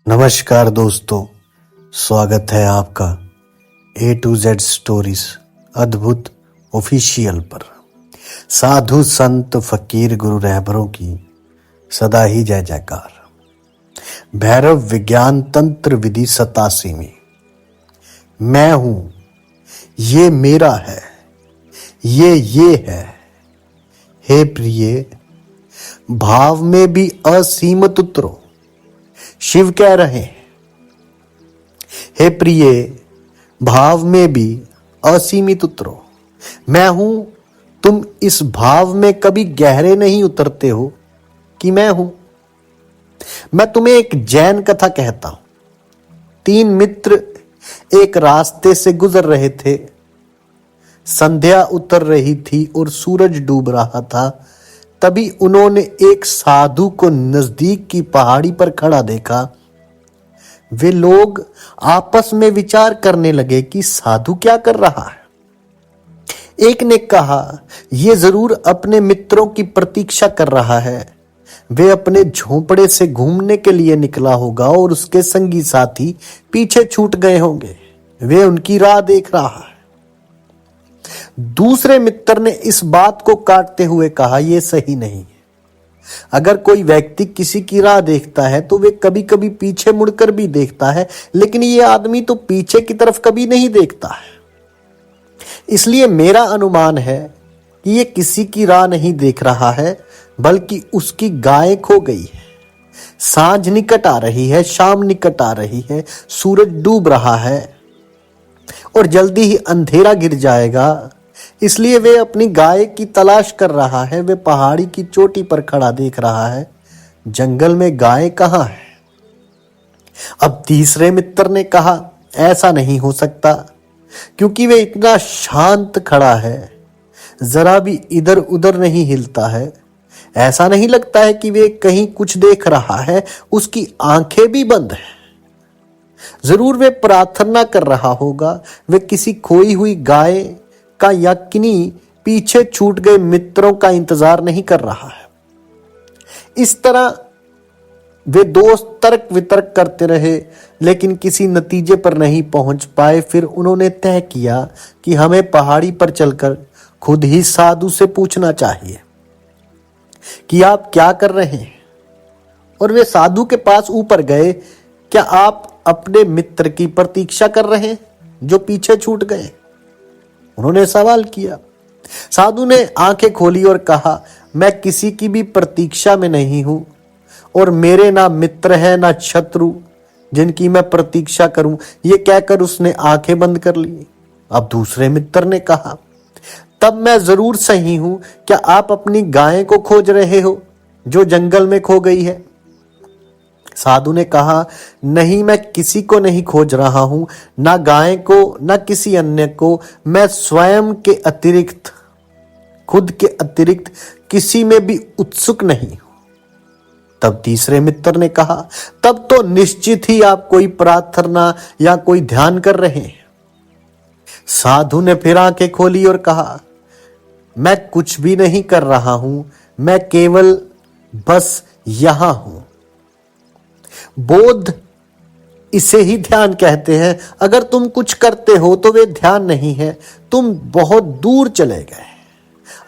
नमस्कार दोस्तों, स्वागत है आपका A to Z स्टोरीज अद्भुत ऑफिशियल पर। साधु संत फकीर गुरु रहबरों की सदा ही जय जयकार। भैरव विज्ञान तंत्र विधि 87। मैं हूं, ये मेरा है, ये है। हे प्रिय, भाव में भी असीमित उतरो। शिव कह रहे हैं, हे प्रिय, भाव में भी असीमित उतरो। मैं हूं, तुम इस भाव में कभी गहरे नहीं उतरते हो कि मैं हूं। मैं तुम्हें एक जैन कथा कहता हूं। 3 मित्र एक रास्ते से गुजर रहे थे। संध्या उतर रही थी और सूरज डूब रहा था। तभी उन्होंने एक साधु को नजदीक की पहाड़ी पर खड़ा देखा। वे लोग आपस में विचार करने लगे कि साधु क्या कर रहा है। एक ने कहा, यह जरूर अपने मित्रों की प्रतीक्षा कर रहा है। वे अपने झोंपड़े से घूमने के लिए निकला होगा और उसके संगी साथी पीछे छूट गए होंगे। वे उनकी राह देख रहा है। दूसरे मित्र ने इस बात को काटते हुए कहा, यह सही नहीं है। अगर कोई व्यक्ति किसी की राह देखता है तो वे कभी कभी पीछे मुड़कर भी देखता है, लेकिन यह आदमी तो पीछे की तरफ कभी नहीं देखता है। इसलिए मेरा अनुमान है कि यह किसी की राह नहीं देख रहा है, बल्कि उसकी गाय खो गई है। सांझ निकट आ रही है, शाम निकट आ रही है, सूरज डूब रहा है और जल्दी ही अंधेरा गिर जाएगा। इसलिए वे अपनी गाय की तलाश कर रहा है। वे पहाड़ी की चोटी पर खड़ा देख रहा है, जंगल में गाय कहां है। अब तीसरे मित्र ने कहा, ऐसा नहीं हो सकता, क्योंकि वे इतना शांत खड़ा है, जरा भी इधर उधर नहीं हिलता है। ऐसा नहीं लगता है कि वे कहीं कुछ देख रहा है। उसकी आंखें भी बंद है। जरूर वे प्रार्थना कर रहा होगा। वे किसी खोई हुई गाय का या किन्हीं पीछे छूट गए मित्रों का इंतजार नहीं कर रहा है। इस तरह वे दोस्त तर्क वितर्क करते रहे, लेकिन किसी नतीजे पर नहीं पहुंच पाए। फिर उन्होंने तय किया कि हमें पहाड़ी पर चलकर खुद ही साधु से पूछना चाहिए कि आप क्या कर रहे हैं। और वे साधु के पास ऊपर गए। क्या आप अपने मित्र की प्रतीक्षा कर रहे हैं जो पीछे छूट गए? उन्होंने सवाल किया। साधु ने आंखें खोली और कहा, मैं किसी की भी प्रतीक्षा में नहीं हूं और मेरे ना मित्र है ना शत्रु जिनकी मैं प्रतीक्षा करूं। यह कहकर उसने आंखें बंद कर ली। अब दूसरे मित्र ने कहा, तब मैं जरूर सही हूं। क्या आप अपनी गाय को खोज रहे हो जो जंगल में खो गई है? साधु ने कहा, नहीं, मैं किसी को नहीं खोज रहा हूं, ना गाय को ना किसी अन्य को। मैं स्वयं के अतिरिक्त, खुद के अतिरिक्त किसी में भी उत्सुक नहीं हूं। तब तीसरे मित्र ने कहा, तब तो निश्चित ही आप कोई प्रार्थना या कोई ध्यान कर रहे हैं। साधु ने फिर आंखें खोली और कहा, मैं कुछ भी नहीं कर रहा हूं, मैं केवल बस यहां हूं। बोध, इसे ही ध्यान कहते हैं। अगर तुम कुछ करते हो तो वे ध्यान नहीं है, तुम बहुत दूर चले गए।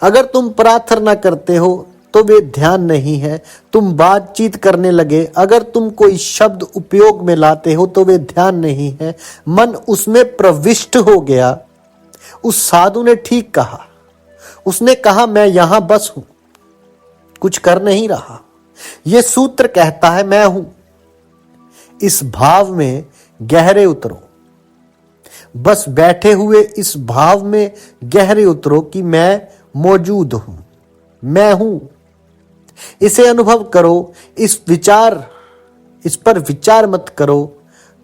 अगर तुम प्रार्थना करते हो तो वे ध्यान नहीं है, तुम बातचीत करने लगे। अगर तुम कोई शब्द उपयोग में लाते हो तो वे ध्यान नहीं है, मन उसमें प्रविष्ट हो गया। उस साधु ने ठीक कहा। उसने कहा, मैं यहां बस हूं, कुछ कर नहीं रहा। यह सूत्र कहता है, मैं हूं। इस भाव में गहरे उतरो। बस बैठे हुए इस भाव में गहरे उतरो कि मैं मौजूद हूं, मैं हूं। इसे अनुभव करो। इस पर विचार मत करो।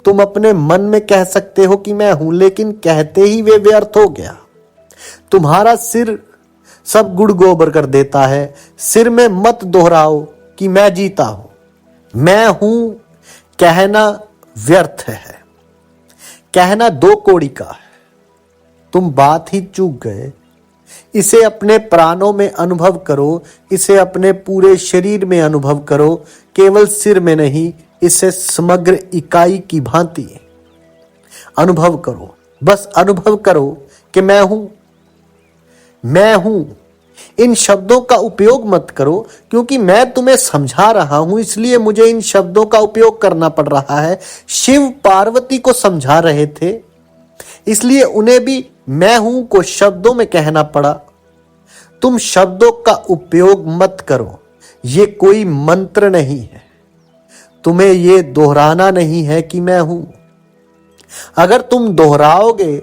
तुम अपने मन में कह सकते हो कि मैं हूं, लेकिन कहते ही वे व्यर्थ हो गया। तुम्हारा सिर सब गुड़ गोबर कर देता है। सिर में मत दोहराओ कि मैं जीता हूं। मैं हूं कहना व्यर्थ है। कहना 2 कौड़ी का है। तुम बात ही चूक गए। इसे अपने प्राणों में अनुभव करो। इसे अपने पूरे शरीर में अनुभव करो, केवल सिर में नहीं। इसे समग्र इकाई की भांति अनुभव करो। बस अनुभव करो कि मैं हूं, मैं हूं। इन शब्दों का उपयोग मत करो, क्योंकि मैं तुम्हें समझा रहा हूं इसलिए मुझे इन शब्दों का उपयोग करना पड़ रहा है। शिव पार्वती को समझा रहे थे, इसलिए उन्हें भी मैं हूं को शब्दों में कहना पड़ा। तुम शब्दों का उपयोग मत करो, ये कोई मंत्र नहीं है। तुम्हें ये दोहराना नहीं है कि मैं हूं। अगर तुम दोहराओगे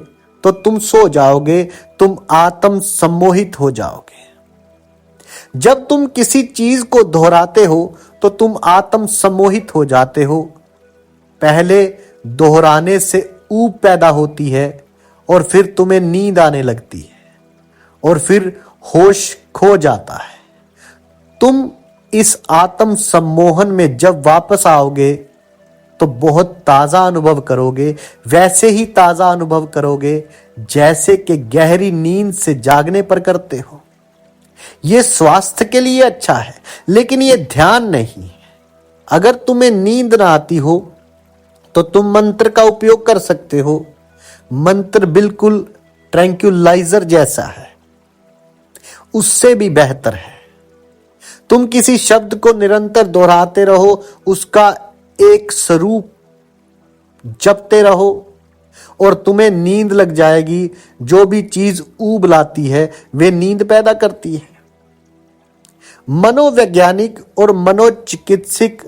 तो तुम सो जाओगे, तुम आत्म सम्मोहित हो जाओगे। जब तुम किसी चीज को दोहराते हो तो तुम आत्म सम्मोहित हो जाते हो। पहले दोहराने से ऊब पैदा होती है और फिर तुम्हें नींद आने लगती है और फिर होश खो जाता है। तुम इस आत्म सम्मोहन में जब वापस आओगे तो बहुत ताजा अनुभव करोगे, वैसे ही ताजा अनुभव करोगे जैसे कि गहरी नींद से जागने पर करते हो। यह स्वास्थ्य के लिए अच्छा है, लेकिन यह ध्यान नहीं है। अगर तुम्हें नींद ना आती हो तो तुम मंत्र का उपयोग कर सकते हो। मंत्र बिल्कुल ट्रैंक्विलाइजर जैसा है, उससे भी बेहतर है। तुम किसी शब्द को निरंतर दोहराते रहो, उसका एक स्वरूप जपते रहो और तुम्हें नींद लग जाएगी। जो भी चीज ऊब लाती है वे नींद पैदा करती है। मनोवैज्ञानिक और मनोचिकित्सक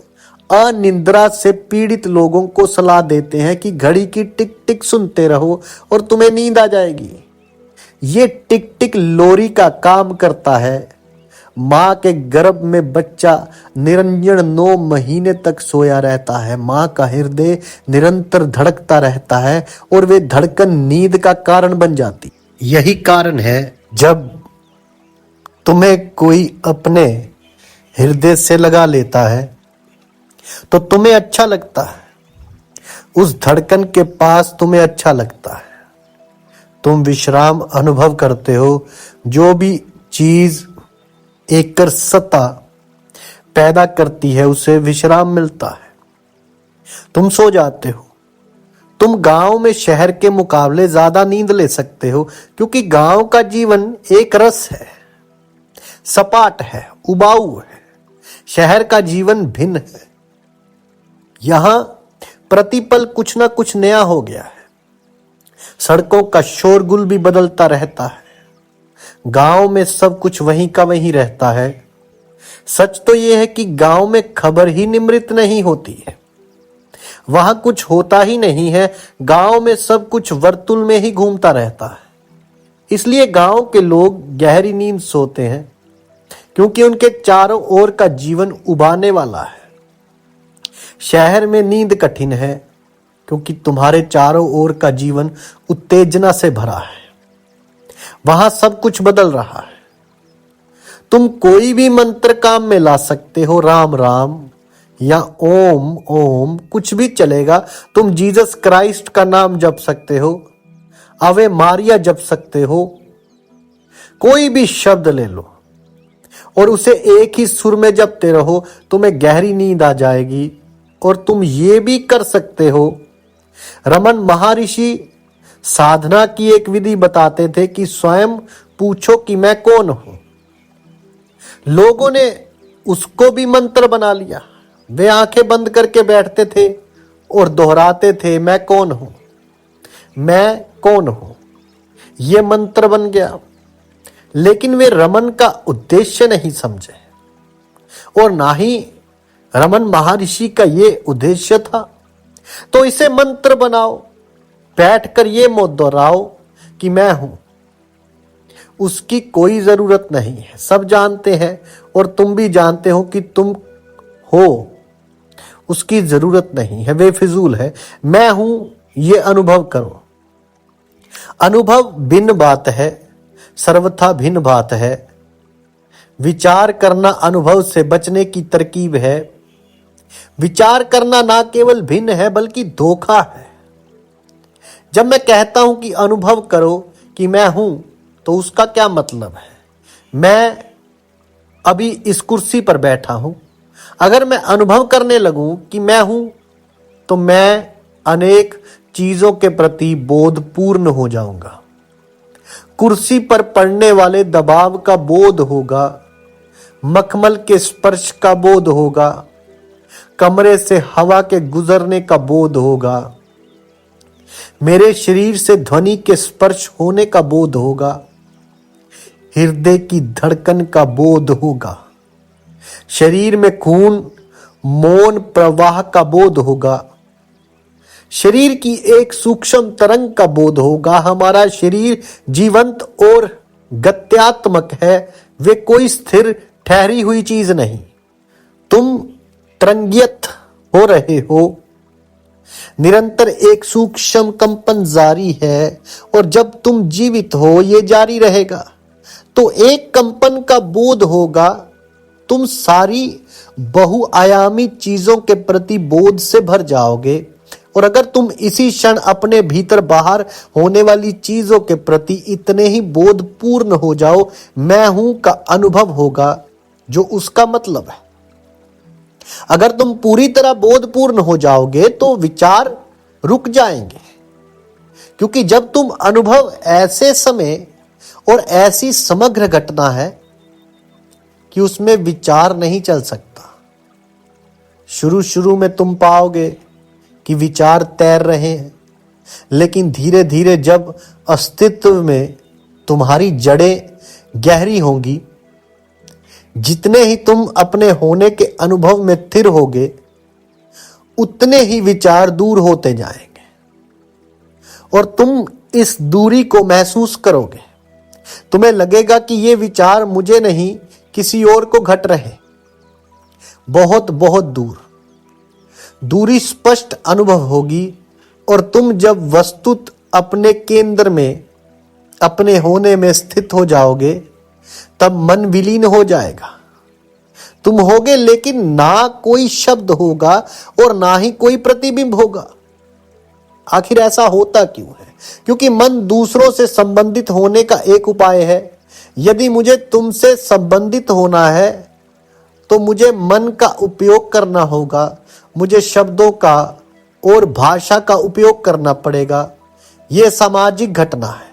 अनिद्रा से पीड़ित लोगों को सलाह देते हैं कि घड़ी की टिक टिक सुनते रहो और तुम्हें नींद आ जाएगी। ये टिक टिक लोरी का काम करता है। मां के गर्भ में बच्चा निरंजन 9 महीने तक सोया रहता है। मां का हृदय निरंतर धड़कता रहता है और वे धड़कन नींद का कारण बन जाती। यही कारण है जब तुम्हें कोई अपने हृदय से लगा लेता है तो तुम्हें अच्छा लगता है। उस धड़कन के पास तुम्हें अच्छा लगता है। तुम विश्राम अनुभव करते हो। जो भी चीज एक सत्ता पैदा करती है उसे विश्राम मिलता है। तुम सो जाते हो। तुम गांव में शहर के मुकाबले ज्यादा नींद ले सकते हो, क्योंकि गांव का जीवन एक रस है, सपाट है, उबाऊ है। शहर का जीवन भिन्न है। यहां प्रतिपल कुछ ना कुछ नया हो गया है। सड़कों का शोरगुल भी बदलता रहता है। गांव में सब कुछ वहीं का वहीं रहता है। सच तो यह है कि गांव में खबर ही निमृत नहीं होती है। वहां कुछ होता ही नहीं है। गांव में सब कुछ वर्तुल में ही घूमता रहता है। इसलिए गांव के लोग गहरी नींद सोते हैं, क्योंकि उनके चारों ओर का जीवन उबाने वाला है। शहर में नींद कठिन है, क्योंकि तुम्हारे चारों ओर का जीवन उत्तेजना से भरा है। वहां सब कुछ बदल रहा है। तुम कोई भी मंत्र काम में ला सकते हो, राम राम या ओम ओम, कुछ भी चलेगा। तुम जीसस क्राइस्ट का नाम जप सकते हो, अवे मारिया जप सकते हो। कोई भी शब्द ले लो और उसे एक ही सुर में जपते रहो, तुम्हें गहरी नींद आ जाएगी। और तुम ये भी कर सकते हो, रमन महर्षि साधना की एक विधि बताते थे कि स्वयं पूछो कि मैं कौन हूं। लोगों ने उसको भी मंत्र बना लिया। वे आंखें बंद करके बैठते थे और दोहराते थे, मैं कौन हूं, मैं कौन हूं। यह मंत्र बन गया। लेकिन वे रमन का उद्देश्य नहीं समझे, और ना ही रमन महर्षि का ये उद्देश्य था। तो इसे मंत्र बनाओ, बैठकर ये मत दोहराओ कि मैं हूं। उसकी कोई जरूरत नहीं है। सब जानते हैं और तुम भी जानते हो कि तुम हो। उसकी जरूरत नहीं है, वे फिजूल है। मैं हूं, ये अनुभव करो। अनुभव भिन्न बात है, सर्वथा भिन्न बात है। विचार करना अनुभव से बचने की तरकीब है। विचार करना ना केवल भिन्न है बल्कि धोखा है। जब मैं कहता हूं कि अनुभव करो कि मैं हूं, तो उसका क्या मतलब है? मैं अभी इस कुर्सी पर बैठा हूं अगर मैं अनुभव करने लगूं कि मैं हूं, तो मैं अनेक चीजों के प्रति बोधपूर्ण हो जाऊंगा। कुर्सी पर पड़ने वाले दबाव का बोध होगा, मखमल के स्पर्श का बोध होगा, कमरे से हवा के गुजरने का बोध होगा, मेरे शरीर से ध्वनि के स्पर्श होने का बोध होगा, हृदय की धड़कन का बोध होगा, शरीर में खून मौन प्रवाह का बोध होगा, शरीर की एक सूक्ष्म तरंग का बोध होगा। हमारा शरीर जीवंत और गत्यात्मक है, वे कोई स्थिर ठहरी हुई चीज नहीं। तुम तरंगित हो रहे हो, निरंतर एक सूक्ष्म कंपन जारी है, और जब तुम जीवित हो ये जारी रहेगा। तो एक कंपन का बोध होगा, तुम सारी बहुआयामी चीजों के प्रति बोध से भर जाओगे। और अगर तुम इसी क्षण अपने भीतर बाहर होने वाली चीजों के प्रति इतने ही बोधपूर्ण हो जाओ, मैं हूं का अनुभव होगा, जो उसका मतलब है। अगर तुम पूरी तरह बोधपूर्ण हो जाओगे तो विचार रुक जाएंगे, क्योंकि जब तुम अनुभव ऐसे समय और ऐसी समग्र घटना है कि उसमें विचार नहीं चल सकता। शुरू में तुम पाओगे कि विचार तैर रहे हैं, लेकिन धीरे धीरे जब अस्तित्व में तुम्हारी जड़ें गहरी होंगी, जितने ही तुम अपने होने के अनुभव में स्थिर होगे, उतने ही विचार दूर होते जाएंगे और तुम इस दूरी को महसूस करोगे। तुम्हें लगेगा कि ये विचार मुझे नहीं, किसी और को घट रहे, बहुत बहुत दूर। दूरी स्पष्ट अनुभव होगी, और तुम जब वस्तुत अपने केंद्र में, अपने होने में स्थित हो जाओगे, तब मन विलीन हो जाएगा। तुम होगे, लेकिन ना कोई शब्द होगा और ना ही कोई प्रतिबिंब होगा। आखिर ऐसा होता क्यों है? क्योंकि मन दूसरों से संबंधित होने का एक उपाय है। यदि मुझे तुमसे संबंधित होना है तो मुझे मन का उपयोग करना होगा, मुझे शब्दों का और भाषा का उपयोग करना पड़ेगा। यह सामाजिक घटना है,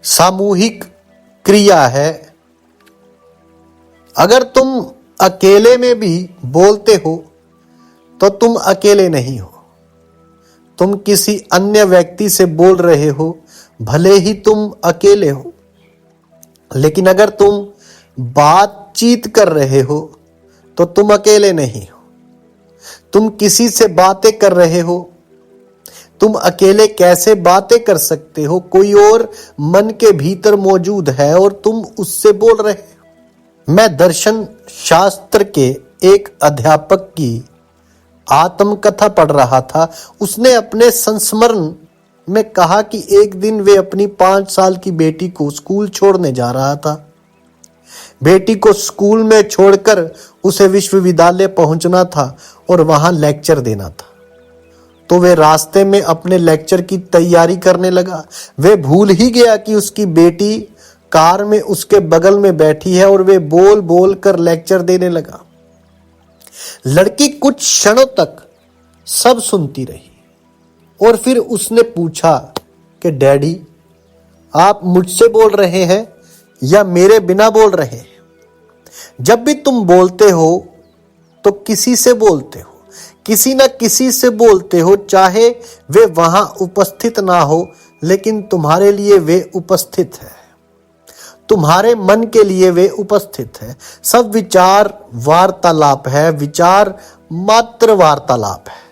सामूहिक क्रिया है। अगर तुम अकेले में भी बोलते हो तो तुम अकेले नहीं हो, तुम किसी अन्य व्यक्ति से बोल रहे हो, भले ही तुम अकेले हो। लेकिन अगर तुम बातचीत कर रहे हो तो तुम अकेले नहीं हो। तुम किसी से बातें कर रहे हो, तुम अकेले कैसे बातें कर सकते हो? कोई और मन के भीतर मौजूद है और तुम उससे बोल रहे हो। मैं दर्शन शास्त्र के एक अध्यापक की आत्मकथा पढ़ रहा था। उसने अपने संस्मरण में कहा कि एक दिन वे अपनी 5 साल की बेटी को स्कूल छोड़ने जा रहा था। बेटी को स्कूल में छोड़कर उसे विश्वविद्यालय पहुंचना था और वहां लेक्चर देना था। तो वे रास्ते में अपने लेक्चर की तैयारी करने लगा। वे भूल ही गया कि उसकी बेटी कार में उसके बगल में बैठी है और वे बोल बोल कर लेक्चर देने लगा। लड़की कुछ क्षणों तक सब सुनती रही और फिर उसने पूछा कि डैडी, आप मुझसे बोल रहे हैं या मेरे बिना बोल रहे हैं? जब भी तुम बोलते हो तो किसी से बोलते हो, किसी न किसी से बोलते हो, चाहे वे वहां उपस्थित ना हो, लेकिन तुम्हारे लिए वे उपस्थित है, तुम्हारे मन के लिए वे उपस्थित है। सब विचार वार्तालाप है, विचार मात्र वार्तालाप है।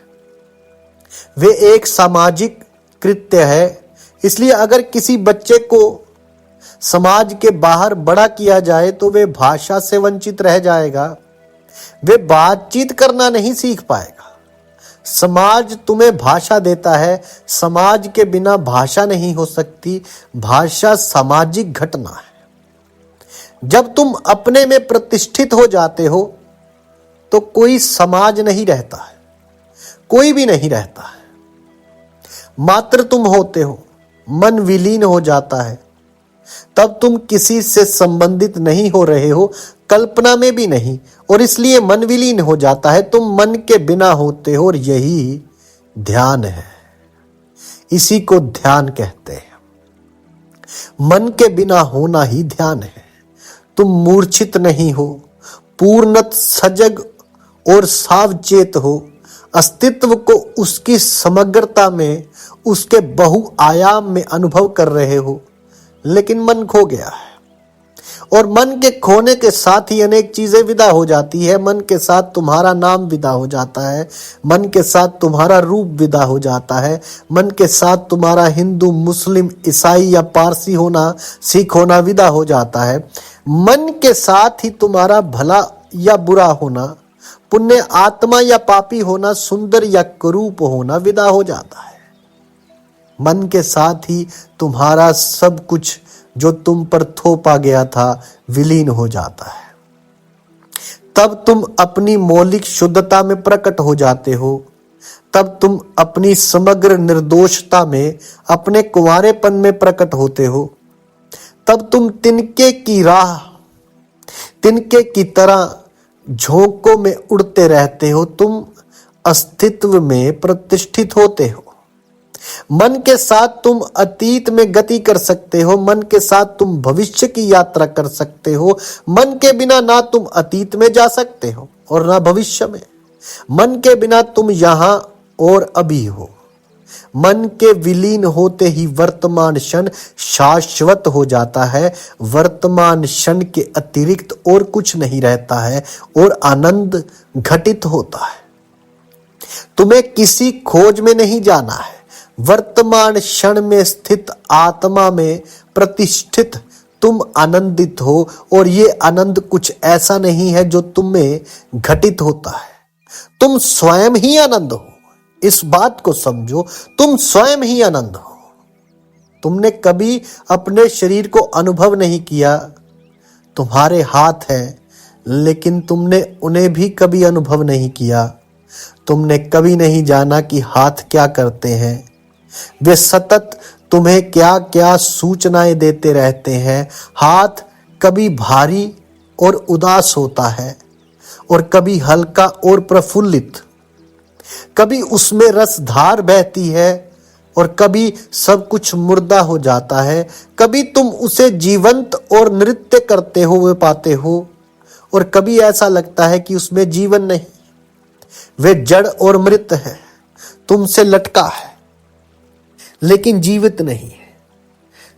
वे एक सामाजिक कृत्य है। इसलिए अगर किसी बच्चे को समाज के बाहर बड़ा किया जाए तो वे भाषा से वंचित रह जाएगा, वे बातचीत करना नहीं सीख पाएगा। समाज तुम्हें भाषा देता है, समाज के बिना भाषा नहीं हो सकती। भाषा सामाजिक घटना है। जब तुम अपने में प्रतिष्ठित हो जाते हो तो कोई समाज नहीं रहता है, कोई भी नहीं रहता है, मात्र तुम होते हो। मन विलीन हो जाता है, तब तुम किसी से संबंधित नहीं हो रहे हो, कल्पना में भी नहीं, और इसलिए मन विलीन हो जाता है। तुम मन के बिना होते हो और यही ध्यान है। इसी को ध्यान कहते हैं। मन के बिना होना ही ध्यान है। तुम मूर्छित नहीं हो, पूर्णत सजग और सावचेत हो। अस्तित्व को उसकी समग्रता में, उसके बहुआयाम में अनुभव कर रहे हो। लेकिन मन खो गया है, और मन के खोने के साथ ही अनेक चीजें विदा हो जाती है। मन के साथ तुम्हारा नाम विदा हो जाता है, मन के साथ तुम्हारा रूप विदा हो जाता है, मन के साथ तुम्हारा हिंदू, मुस्लिम, ईसाई या पारसी होना, सिख होना विदा हो जाता है। मन के साथ ही तुम्हारा भला या बुरा होना, पुण्य आत्मा या पापी होना, सुंदर या कुरूप होना विदा हो जाता है। मन के साथ ही तुम्हारा सब कुछ जो तुम पर थोपा गया था विलीन हो जाता है। तब तुम अपनी मौलिक शुद्धता में प्रकट हो जाते हो। तब तुम अपनी समग्र निर्दोषता में, अपने कुंवारेपन में प्रकट होते हो। तब तुम तिनके की राह, तिनके की तरह झोंकों में उड़ते रहते हो। तुम अस्तित्व में प्रतिष्ठित होते हो। मन के साथ तुम अतीत में गति कर सकते हो, मन के साथ तुम भविष्य की यात्रा कर सकते हो। मन के बिना ना तुम अतीत में जा सकते हो और ना भविष्य में। मन के बिना तुम यहां और अभी हो। मन के विलीन होते ही वर्तमान क्षण शाश्वत हो जाता है। वर्तमान क्षण के अतिरिक्त और कुछ नहीं रहता है और आनंद घटित होता है। तुम्हें किसी खोज में नहीं जाना है। वर्तमान क्षण में स्थित आत्मा में प्रतिष्ठित तुम आनंदित हो, और ये आनंद कुछ ऐसा नहीं है जो तुम में घटित होता है। तुम स्वयं ही आनंद हो। इस बात को समझो, तुम स्वयं ही आनंद हो। तुमने कभी अपने शरीर को अनुभव नहीं किया। तुम्हारे हाथ हैं, लेकिन तुमने उन्हें भी कभी अनुभव नहीं किया। तुमने कभी नहीं जाना कि हाथ क्या करते हैं। वे सतत तुम्हें क्या क्या सूचनाएं देते रहते हैं। हाथ कभी भारी और उदास होता है, और कभी हल्का और प्रफुल्लित। कभी उसमें रसधार बहती है, और कभी सब कुछ मुर्दा हो जाता है। कभी तुम उसे जीवंत और नृत्य करते हुए पाते हो, और कभी ऐसा लगता है कि उसमें जीवन नहीं, वे जड़ और मृत है, तुमसे लटका है लेकिन जीवित नहीं है।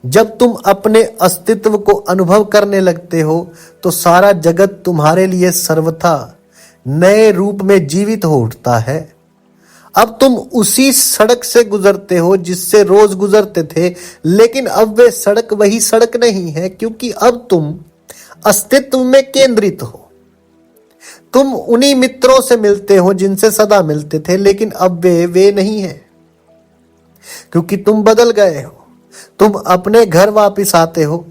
जब तुम अपने अस्तित्व को अनुभव करने लगते हो तो सारा जगत तुम्हारे लिए सर्वथा नए रूप में जीवित हो उठता है। अब तुम उसी सड़क से गुजरते हो जिससे रोज गुजरते थे, लेकिन अब वे सड़क वही सड़क नहीं है, क्योंकि अब तुम अस्तित्व में केंद्रित हो। तुम उन्हीं मित्रों से मिलते हो जिनसे सदा मिलते थे, लेकिन अब वे नहीं है, क्योंकि तुम बदल गए हो। तुम अपने घर वापस आते हो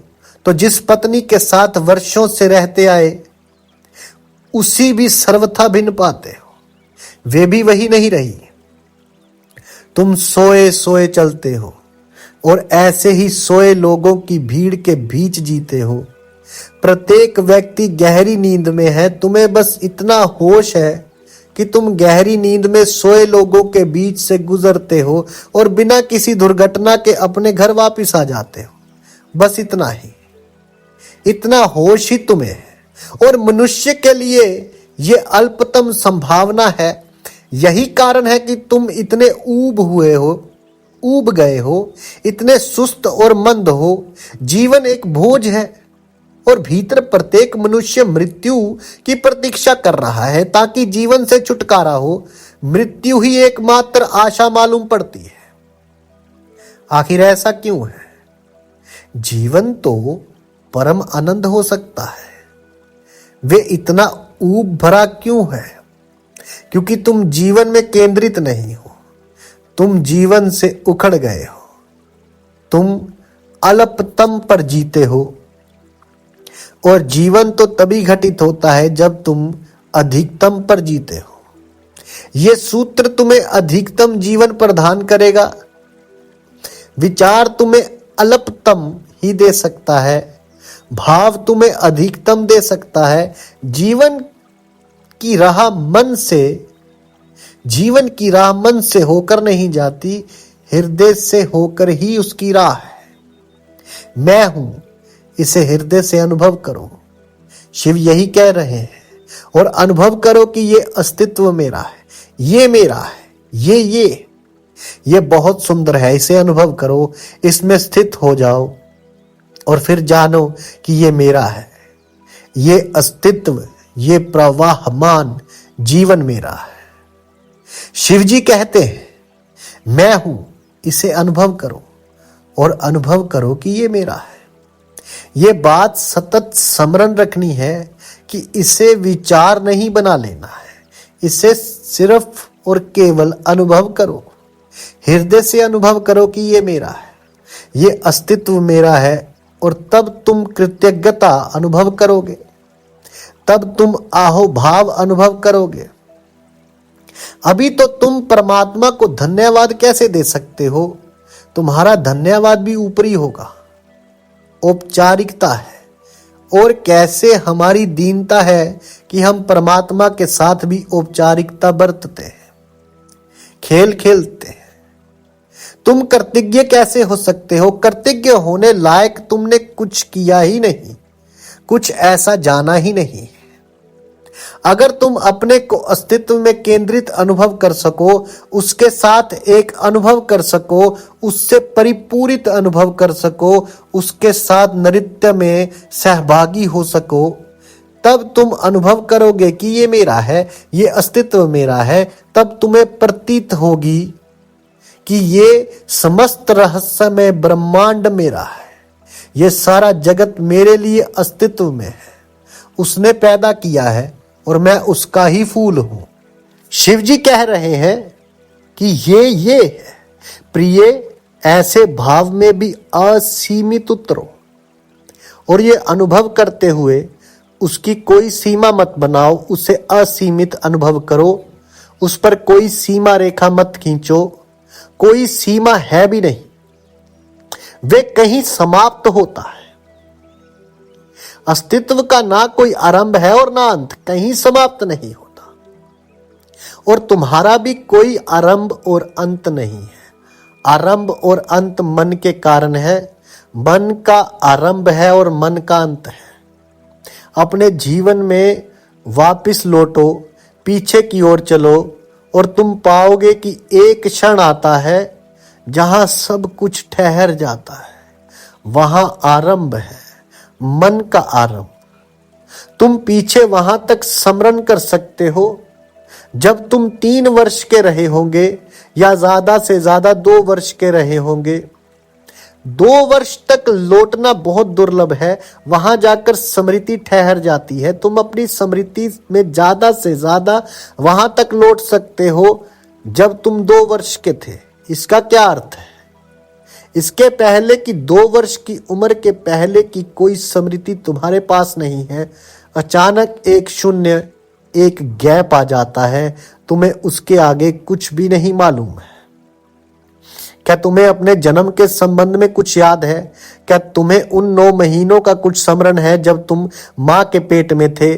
तो जिस पत्नी के साथ वर्षों से रहते आए उसी भी सर्वथा भिन्न पाते हो। वे भी वही नहीं रही। तुम सोए सोए चलते हो, और ऐसे ही सोए लोगों की भीड़ के बीच जीते हो। प्रत्येक व्यक्ति गहरी नींद में है। तुम्हें बस इतना होश है कि तुम गहरी नींद में सोए लोगों के बीच से गुजरते हो और बिना किसी दुर्घटना के अपने घर वापस आ जाते हो। बस इतना ही, इतना होश ही तुम्हें है। और मनुष्य के लिए ये अल्पतम संभावना है। यही कारण है कि तुम इतने ऊब गए हो, इतने सुस्त और मंद हो। जीवन एक बोझ है, और भीतर प्रत्येक मनुष्य मृत्यु की प्रतीक्षा कर रहा है ताकि जीवन से छुटकारा हो। मृत्यु ही एकमात्र आशा मालूम पड़ती है। आखिर ऐसा क्यों है? जीवन तो परम आनंद हो सकता है। वे इतना ऊब भरा क्यों है? क्योंकि तुम जीवन में केंद्रित नहीं हो। तुम जीवन से उखड़ गए हो। तुम अल्पतम पर जीते हो, और जीवन तो तभी घटित होता है जब तुम अधिकतम पर जीते हो। यह सूत्र तुम्हें अधिकतम जीवन प्रदान करेगा। विचार तुम्हें अल्पतम ही दे सकता है। भाव तुम्हें अधिकतम दे सकता है। जीवन की राह मन से होकर नहीं जाती, हृदय से होकर ही उसकी राह है। मैं हूं, इसे हृदय से अनुभव करो। शिव यही कह रहे हैं, और अनुभव करो कि ये अस्तित्व मेरा है, ये मेरा है, ये बहुत सुंदर है। इसे अनुभव करो, इसमें स्थित हो जाओ और फिर जानो कि ये मेरा है। ये अस्तित्व, ये प्रवाहमान जीवन मेरा है। शिव जी कहते हैं, मैं हूं, इसे अनुभव करो और अनुभव करो कि ये मेरा है। ये बात सतत स्मरण रखनी है कि इसे विचार नहीं बना लेना है। इसे सिर्फ और केवल अनुभव करो, हृदय से अनुभव करो कि ये मेरा है, ये अस्तित्व मेरा है। और तब तुम कृतज्ञता अनुभव करोगे, तब तुम आहोभाव अनुभव करोगे। अभी तो तुम परमात्मा को धन्यवाद कैसे दे सकते हो? तुम्हारा धन्यवाद भी ऊपरी होगा, औपचारिकता है। और कैसे हमारी दीनता है कि हम परमात्मा के साथ भी औपचारिकता बरतते हैं, खेल खेलते हैं। तुम कृतज्ञ कैसे हो सकते हो? कृतज्ञ होने लायक तुमने कुछ किया ही नहीं, कुछ ऐसा जाना ही नहीं। अगर तुम अपने को अस्तित्व में केंद्रित अनुभव कर सको, उसके साथ एक अनुभव कर सको, उससे परिपूरित अनुभव कर सको, उसके साथ नृत्य में सहभागी हो सको, तब तुम अनुभव करोगे कि ये मेरा है, ये अस्तित्व मेरा है। तब तुम्हें प्रतीत होगी कि ये समस्त रहस्यमय ब्रह्मांड मेरा है, ये सारा जगत मेरे लिए अस्तित्व में है। उसने पैदा किया है और मैं उसका ही फूल हूं। शिव जी कह रहे हैं कि ये है। प्रिय, ऐसे भाव में भी असीमित उतरो और ये अनुभव करते हुए उसकी कोई सीमा मत बनाओ, उसे असीमित अनुभव करो। उस पर कोई सीमा रेखा मत खींचो, कोई सीमा है भी नहीं। वे कहीं समाप्त होता है। अस्तित्व का ना कोई आरंभ है और ना अंत, कहीं समाप्त नहीं होता। और तुम्हारा भी कोई आरंभ और अंत नहीं है। आरंभ और अंत मन के कारण है। मन का आरंभ है और मन का अंत है। अपने जीवन में वापस लौटो, पीछे की ओर चलो और तुम पाओगे कि एक क्षण आता है जहां सब कुछ ठहर जाता है। वहां आरंभ है, मन का आरंभ। तुम पीछे वहां तक स्मरण कर सकते हो जब तुम 3 वर्ष के रहे होंगे या ज्यादा से ज्यादा 2 वर्ष के रहे होंगे। 2 वर्ष तक लौटना बहुत दुर्लभ है। वहां जाकर स्मृति ठहर जाती है। तुम अपनी स्मृति में ज्यादा से ज्यादा वहां तक लौट सकते हो जब तुम 2 वर्ष के थे। इसका क्या अर्थ है? इसके पहले की 2 वर्ष की उम्र के पहले की कोई स्मृति तुम्हारे पास नहीं है। अचानक एक शून्य, एक गैप आ जाता है। तुम्हें उसके आगे कुछ भी नहीं मालूम है। क्या तुम्हें अपने जन्म के संबंध में कुछ याद है? क्या तुम्हें उन 9 महीनों का कुछ स्मरण है जब तुम मां के पेट में थे?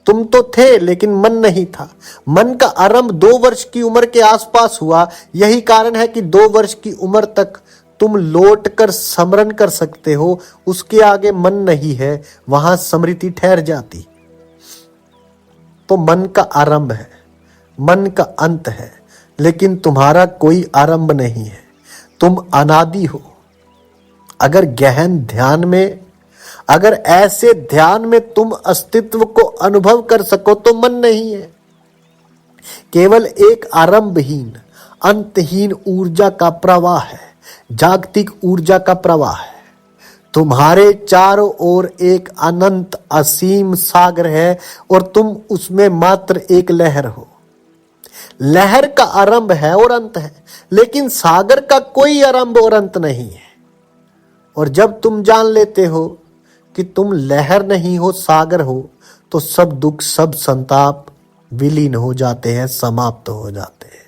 तुम तो थे लेकिन मन नहीं था। मन का आरंभ 2 वर्ष की उम्र के आसपास हुआ। यही कारण है कि 2 वर्ष की उम्र तक तुम लौट कर स्मरण कर सकते हो। उसके आगे मन नहीं है, वहां स्मृति ठहर जाती। तो मन का आरंभ है, मन का अंत है, लेकिन तुम्हारा कोई आरंभ नहीं है। तुम अनादि हो। अगर गहन ध्यान में, अगर ऐसे ध्यान में तुम अस्तित्व को अनुभव कर सको तो मन नहीं है, केवल एक आरंभहीन, अंतहीन ऊर्जा का प्रवाह है, जागतिक ऊर्जा का प्रवाह है। तुम्हारे चारों ओर एक अनंत असीम सागर है और तुम उसमें मात्र एक लहर हो। लहर का आरंभ है और अंत है, लेकिन सागर का कोई आरंभ और अंत नहीं है। और जब तुम जान लेते हो कि तुम लहर नहीं हो, सागर हो, तो सब दुख, सब संताप विलीन हो जाते हैं, समाप्त हो जाते हैं।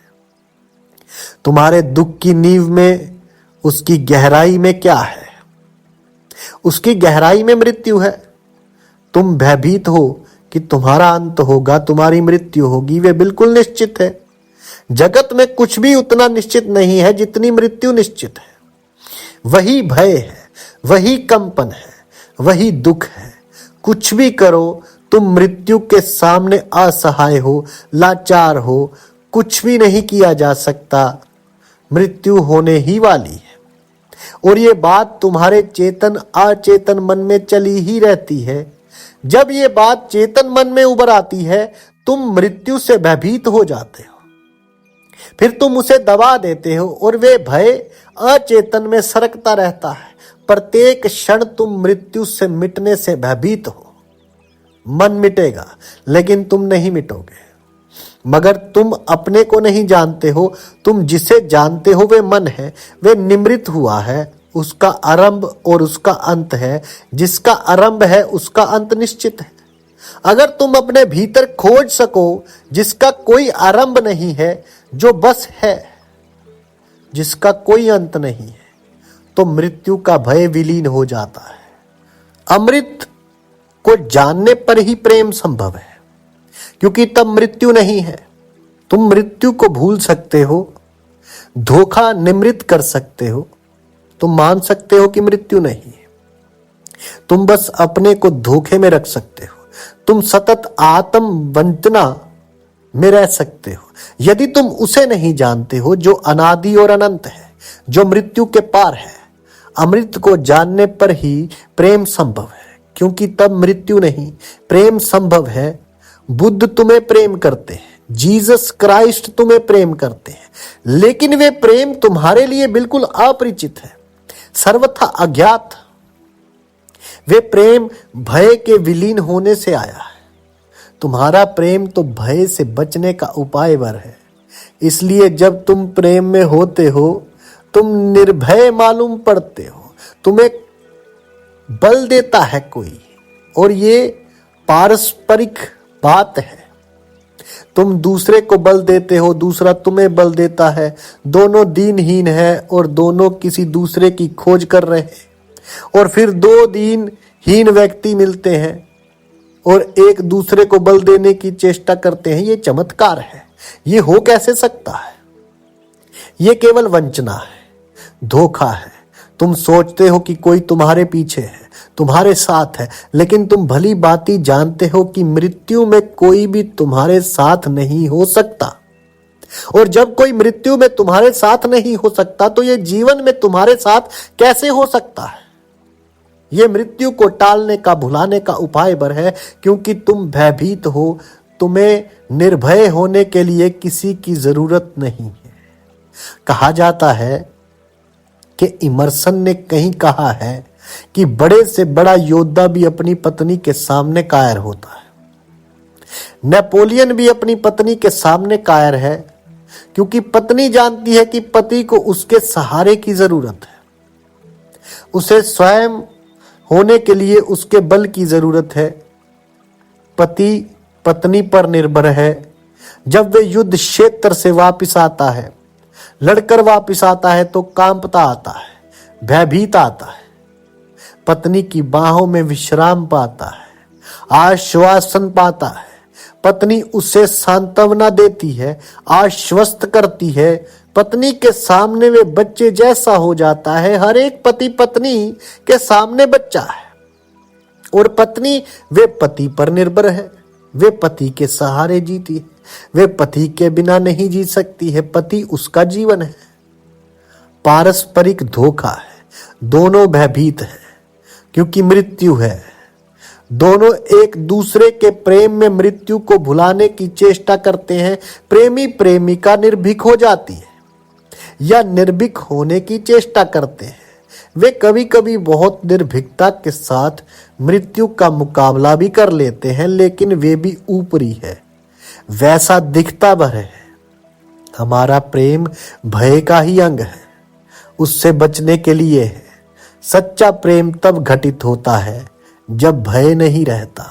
तुम्हारे दुख की नींव में, उसकी गहराई में क्या है? उसकी गहराई में मृत्यु है। तुम भयभीत हो कि तुम्हारा अंत होगा, तुम्हारी मृत्यु होगी, वे बिल्कुल निश्चित है। जगत में कुछ भी उतना निश्चित नहीं है जितनी मृत्यु निश्चित है। वही भय है, वही कंपन है, वही दुख है। कुछ भी करो, तुम मृत्यु के सामने असहाय हो, लाचार हो, कुछ भी नहीं किया जा सकता। मृत्यु होने ही वाली है और ये बात तुम्हारे चेतन अचेतन मन में चली ही रहती है। जब ये बात चेतन मन में उभर आती है, तुम मृत्यु से भयभीत हो जाते हो, फिर तुम उसे दबा देते हो और वे भय अचेतन में सरकता रहता है। प्रत्येक क्षण तुम मृत्यु से मिटने से भयभीत हो। मन मिटेगा लेकिन तुम नहीं मिटोगे। मगर तुम अपने को नहीं जानते हो, तुम जिसे जानते हो वे मन है, वे निमृत हुआ है। उसका आरंभ और उसका अंत है। जिसका आरंभ है उसका अंत निश्चित है। अगर तुम अपने भीतर खोज सको जिसका कोई आरंभ नहीं है, जो बस है, जिसका कोई अंत नहीं है, तो मृत्यु का भय विलीन हो जाता है। अमृत को जानने पर ही प्रेम संभव है, क्योंकि तब मृत्यु नहीं है। तुम मृत्यु को भूल सकते हो, धोखा निमृत कर सकते हो, तुम मान सकते हो कि मृत्यु नहीं है। तुम बस अपने को धोखे में रख सकते हो। तुम सतत आत्म वंचना में रह सकते हो यदि तुम उसे नहीं जानते हो जो अनादि और अनंत है, जो मृत्यु के पार है। अमृत को जानने पर ही प्रेम संभव है, क्योंकि तब मृत्यु नहीं, प्रेम संभव है। बुद्ध तुम्हें प्रेम करते हैं, जीसस क्राइस्ट तुम्हें प्रेम करते हैं, लेकिन वे प्रेम तुम्हारे लिए बिल्कुल अपरिचित है, सर्वथा अज्ञात। वे प्रेम भय के विलीन होने से आया है। तुम्हारा प्रेम तो भय से बचने का उपाय वर है। इसलिए जब तुम प्रेम में होते हो, तुम निर्भय मालूम पड़ते हो। तुम्हें बल देता है कोई, और ये पारस्परिक बात है। तुम दूसरे को बल देते हो, दूसरा तुम्हें बल देता है। दोनों दीनहीन है और दोनों किसी दूसरे की खोज कर रहे हैं, और फिर दो दीनहीन व्यक्ति मिलते हैं और एक दूसरे को बल देने की चेष्टा करते हैं। ये चमत्कार है। ये हो कैसे सकता है? ये केवल वंचना है, धोखा है। तुम सोचते हो कि कोई तुम्हारे पीछे है, तुम्हारे साथ है, लेकिन तुम भली भांति जानते हो कि मृत्यु में कोई भी तुम्हारे साथ नहीं हो सकता। और जब कोई मृत्यु में तुम्हारे साथ नहीं हो सकता, तो ये जीवन में तुम्हारे साथ कैसे हो सकता है? ये मृत्यु को टालने का, भुलाने का उपाय बर है, क्योंकि तुम भयभीत हो। तुम्हें निर्भय होने के लिए किसी की जरूरत नहीं है। कहा जाता है कि इमर्सन ने कहीं कहा है कि बड़े से बड़ा योद्धा भी अपनी पत्नी के सामने कायर होता है। नेपोलियन भी अपनी पत्नी के सामने कायर है, क्योंकि पत्नी जानती है कि पति को उसके सहारे की जरूरत है। उसे स्वयं होने के लिए उसके बल की जरूरत है। पति पत्नी पर निर्भर है। जब वे युद्ध क्षेत्र से वापस आता है, लड़कर वापस आता है, तो कांपता आता है, भयभीत आता है। पत्नी की बाहों में विश्राम पाता है, आश्वासन पाता है। पत्नी उसे सांत्वना देती है, आश्वस्त करती है। पत्नी के सामने वे बच्चे जैसा हो जाता है। हर एक पति पत्नी के सामने बच्चा है, और पत्नी वे पति पर निर्भर है। वे पति के सहारे जीती है। वे पति के बिना नहीं जी सकती है। पति उसका जीवन है। पारस्परिक धोखा है। दोनों भयभीत है, क्योंकि मृत्यु है। दोनों एक दूसरे के प्रेम में मृत्यु को भुलाने की चेष्टा करते हैं। प्रेमी प्रेमिका निर्भीक हो जाती है या निर्भीक होने की चेष्टा करते हैं। वे कभी कभी बहुत निर्भीकता के साथ मृत्यु का मुकाबला भी कर लेते हैं, लेकिन वे भी ऊपरी है, वैसा दिखता भर है। हमारा प्रेम भय का ही अंग है, उससे बचने के लिए है। सच्चा प्रेम तब घटित होता है जब भय नहीं रहता,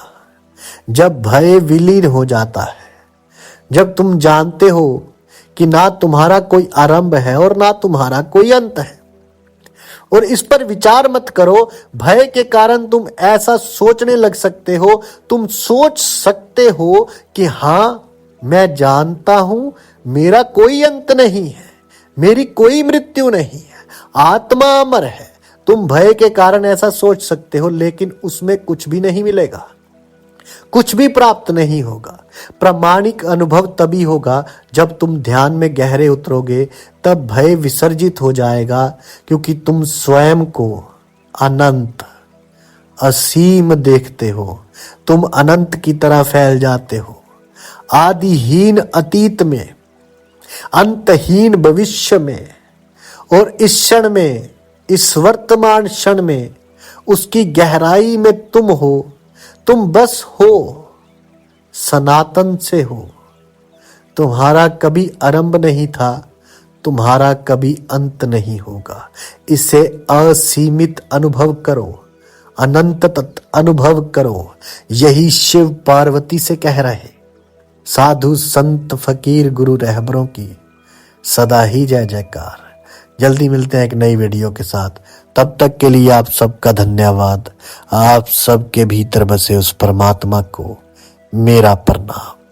जब भय विलीन हो जाता है, जब तुम जानते हो कि ना तुम्हारा कोई आरंभ है और ना तुम्हारा कोई अंत है, और इस पर विचार मत करो। भय के कारण तुम ऐसा सोचने लग सकते हो, तुम सोच सकते हो कि हाँ, मैं जानता हूं मेरा कोई अंत नहीं है, मेरी कोई मृत्यु नहीं है, आत्मा अमर है। तुम भय के कारण ऐसा सोच सकते हो, लेकिन उसमें कुछ भी नहीं मिलेगा, कुछ भी प्राप्त नहीं होगा। प्रामाणिक अनुभव तभी होगा जब तुम ध्यान में गहरे उतरोगे, तब भय विसर्जित हो जाएगा, क्योंकि तुम स्वयं को अनंत, असीम देखते हो। तुम अनंत की तरह फैल जाते हो, आदिहीन अतीत में, अंतहीन भविष्य में, और इस क्षण में, इस वर्तमान क्षण में, उसकी गहराई में तुम हो। तुम बस हो, सनातन से हो। तुम्हारा कभी आरंभ नहीं था, तुम्हारा कभी अंत नहीं होगा। इसे असीमित अनुभव करो, अनंत अनुभव करो। यही शिव पार्वती से कह रहे। साधु संत फकीर गुरु रहबरों की सदा ही जय जयकार। जल्दी मिलते हैं एक नई वीडियो के साथ। तब तक के लिए आप सबका धन्यवाद। आप सबके भीतर बसे उस परमात्मा को मेरा प्रणाम।